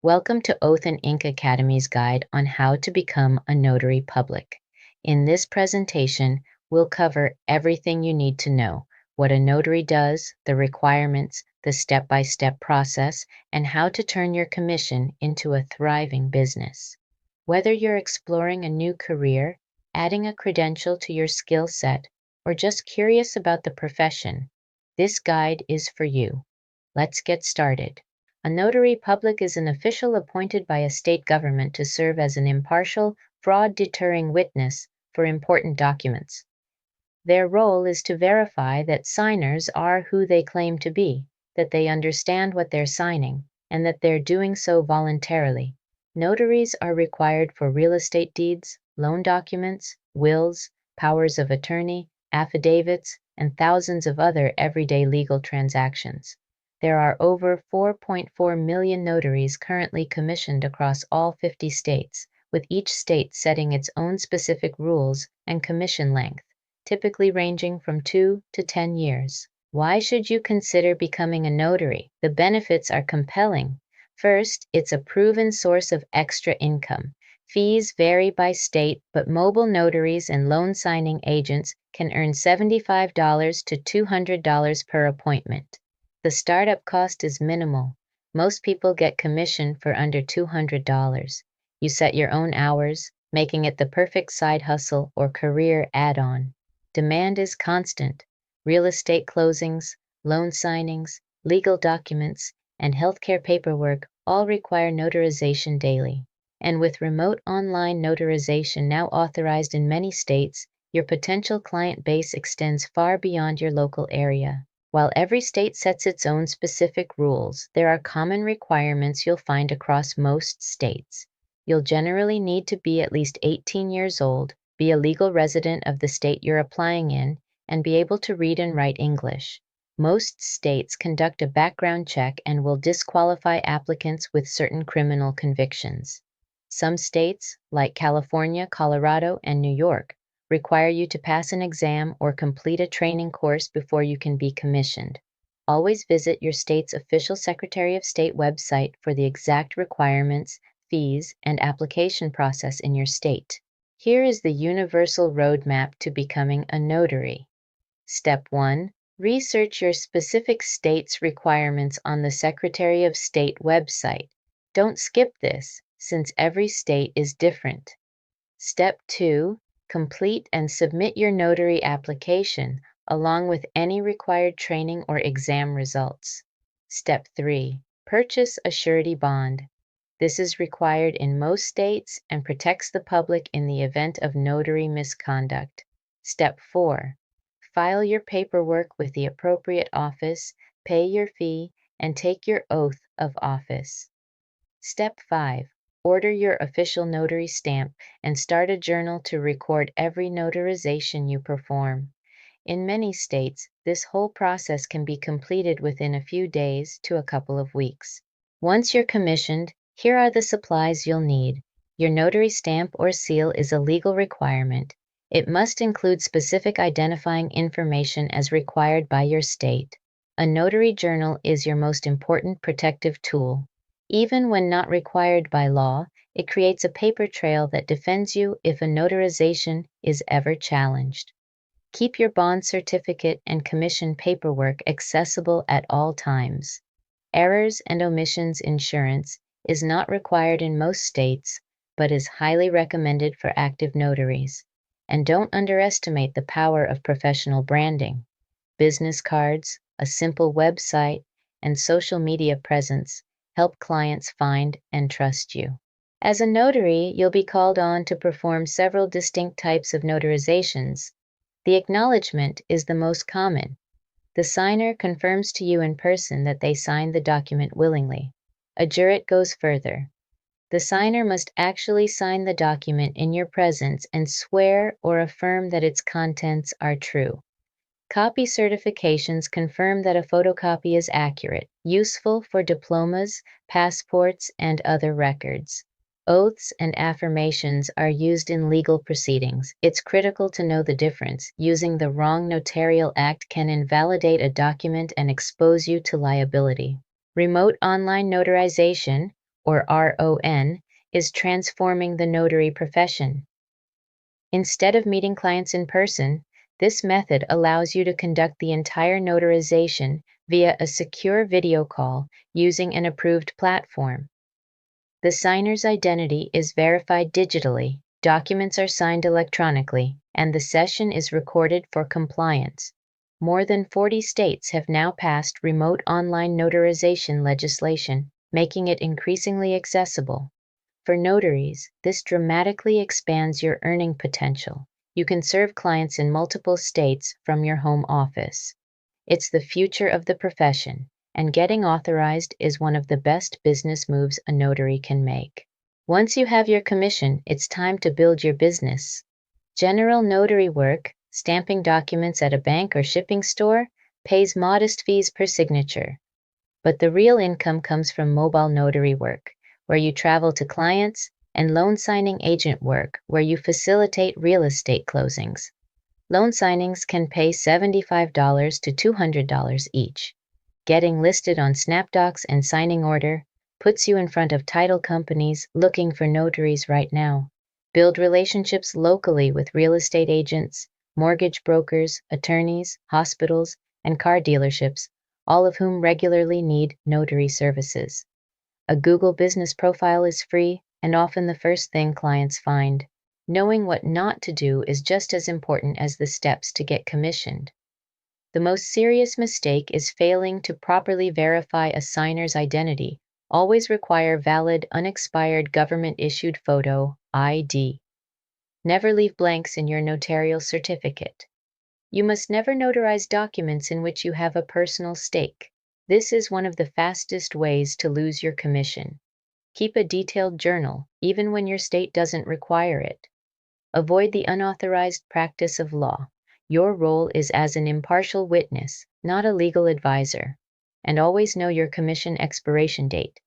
Welcome to Oath&Ink Academy's guide on how to become a notary public. In this presentation, we'll cover everything you need to know: what a notary does, the requirements, the step-by-step process, and how to turn your commission into a thriving business. Whether you're exploring a new career, adding a credential to your skill set, or just curious about the profession, this guide is for you. Let's get started. A notary public is an official appointed by a state government to serve as an impartial, fraud-deterring witness for important documents. Their role is to verify that signers are who they claim to be, that they understand what they're signing, and that they're doing so voluntarily. Notaries are required for real estate deeds, loan documents, wills, powers of attorney, affidavits, and thousands of other everyday legal transactions. There are over 4.4 million notaries currently commissioned across all 50 states, with each state setting its own specific rules and commission length, typically ranging from 2 to 10 years. Why should you consider becoming a notary? The benefits are compelling. First, it's a proven source of extra income. Fees vary by state, but mobile notaries and loan signing agents can earn $75 to $200 per appointment. The startup cost is minimal. Most people get commission for under $200. You set your own hours, making it the perfect side hustle or career add-on. Demand is constant. Real estate closings, loan signings, legal documents, and healthcare paperwork all require notarization daily. And with remote online notarization now authorized in many states, your potential client base extends far beyond your local area. While every state sets its own specific rules, there are common requirements you'll find across most states. You'll generally need to be at least 18 years old, be a legal resident of the state you're applying in, and be able to read and write English. Most states conduct a background check and will disqualify applicants with certain criminal convictions. Some states, like California, Colorado, and New York, require you to pass an exam or complete a training course before you can be commissioned. Always visit your state's official Secretary of State website for the exact requirements, fees, and application process in your state. Here is the universal roadmap to becoming a notary. Step 1. Research your specific state's requirements on the Secretary of State website. Don't skip this, since every state is different. Step 2. Complete and submit your notary application, along with any required training or exam results. Step 3. Purchase a surety bond. This is required in most states and protects the public in the event of notary misconduct. Step 4. File your paperwork with the appropriate office, pay your fee, and take your oath of office. Step 5. Order your official notary stamp and start a journal to record every notarization you perform. In many states, this whole process can be completed within a few days to a couple of weeks. Once you're commissioned, here are the supplies you'll need. Your notary stamp or seal is a legal requirement. It must include specific identifying information as required by your state. A notary journal is your most important protective tool. Even when not required by law, it creates a paper trail that defends you if a notarization is ever challenged. Keep your bond certificate and commission paperwork accessible at all times. Errors and omissions insurance is not required in most states, but is highly recommended for active notaries. And don't underestimate the power of professional branding. Business cards, a simple website, and social media presence help clients find and trust you. As a notary, you'll be called on to perform several distinct types of notarizations. The acknowledgement is the most common. The signer confirms to you in person that they signed the document willingly. A jurat goes further. The signer must actually sign the document in your presence and swear or affirm that its contents are true. Copy certifications confirm that a photocopy is accurate, useful for diplomas, passports, and other records. Oaths and affirmations are used in legal proceedings. It's critical to know the difference. Using the wrong notarial act can invalidate a document and expose you to liability. Remote online notarization, or RON, is transforming the notary profession. Instead of meeting clients in person, this method allows you to conduct the entire notarization via a secure video call using an approved platform. The signer's identity is verified digitally, documents are signed electronically, and the session is recorded for compliance. More than 40 states have now passed remote online notarization legislation, making it increasingly accessible. For notaries, this dramatically expands your earning potential. You can serve clients in multiple states from your home office. It's the future of the profession, and getting authorized is one of the best business moves a notary can make. Once you have your commission, it's time to build your business. General notary work, stamping documents at a bank or shipping store, pays modest fees per signature. But the real income comes from mobile notary work, where you travel to clients, and loan signing agent work, where you facilitate real estate closings. Loan signings can pay $75 to $200 each. Getting listed on SnapDocs and signing order puts you in front of title companies looking for notaries right now. Build relationships locally with real estate agents, mortgage brokers, attorneys, hospitals, and car dealerships, all of whom regularly need notary services. A Google business profile is free and often the first thing clients find. Knowing what not to do is just as important as the steps to get commissioned. The most serious mistake is failing to properly verify a signer's identity. Always require valid, unexpired government-issued photo ID. Never leave blanks in your notarial certificate. You must never notarize documents in which you have a personal stake. This is one of the fastest ways to lose your commission. Keep a detailed journal, even when your state doesn't require it. Avoid the unauthorized practice of law. Your role is as an impartial witness, not a legal advisor. And always know your commission expiration date.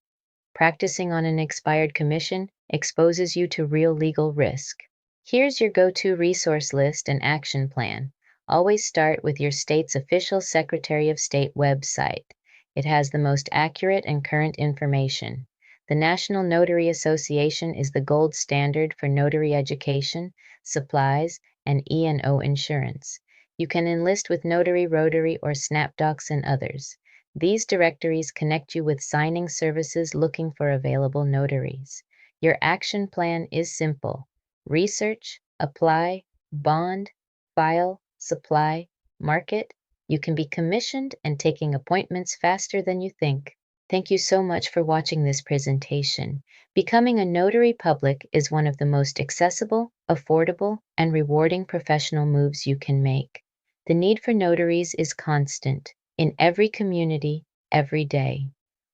Practicing on an expired commission exposes you to real legal risk. Here's your go-to resource list and action plan. Always start with your state's official Secretary of State website. It has the most accurate and current information. The National Notary Association is the gold standard for notary education, supplies, and E&O insurance. You can enlist with Notary, Rotary, or SnapDocs and others. These directories connect you with signing services looking for available notaries. Your action plan is simple. Research, apply, bond, file, supply, market. You can be commissioned and taking appointments faster than you think. Thank you so much for watching this presentation. Becoming a notary public is one of the most accessible, affordable, and rewarding professional moves you can make. The need for notaries is constant, in every community, every day.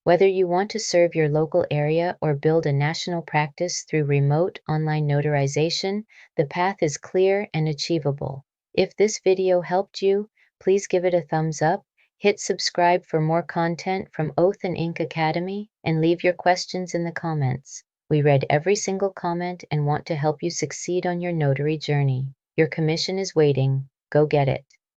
Whether you want to serve your local area or build a national practice through remote online notarization, the path is clear and achievable. If this video helped you, please give it a thumbs up. Hit subscribe for more content from Oath&Ink Academy, and leave your questions in the comments. We read every single comment and want to help you succeed on your notary journey. Your commission is waiting. Go get it.